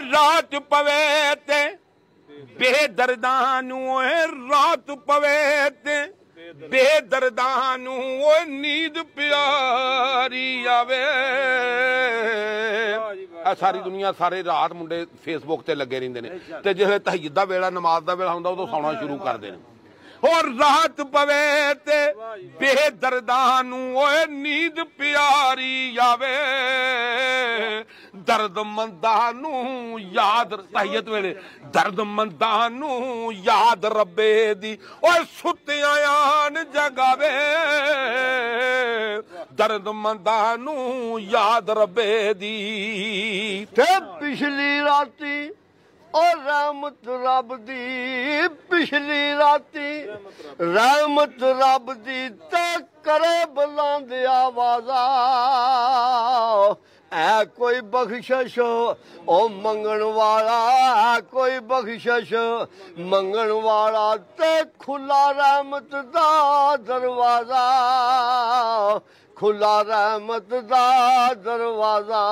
रात पवे ते बेदर्दां नूं रात पवे ते बेदर्दां नूं नींद प्यारी आवे। सारी दुनिया सारे रात मुंडे फेसबुक ते लगे रहिंदे ने ते जिसले तहज्जुद दा वेला नमाज दा वेला हुंदा उदों सौना शुरू करदे ने। और रात पवे ते बेदर्दां नूं नींद प्यारी आवे। दर्दमंदां नूं याद तहियत वेले दर्दमंदां नूं याद रब्बे दी ओए सुत्तियां आन जगावे। दर्दमंदां नूं याद रब्बे दी। ते पिछली राती और रहमत रब दी पिछली राती रहमत रब दी ते करे बुलंद आवाज़ा। है कोई बख्शिश ओ मंगण वाला है कोई बख्शिश मंगण वाला ते खुला रहमत दा दरवाजा। खुला रहमत दा दरवाजा।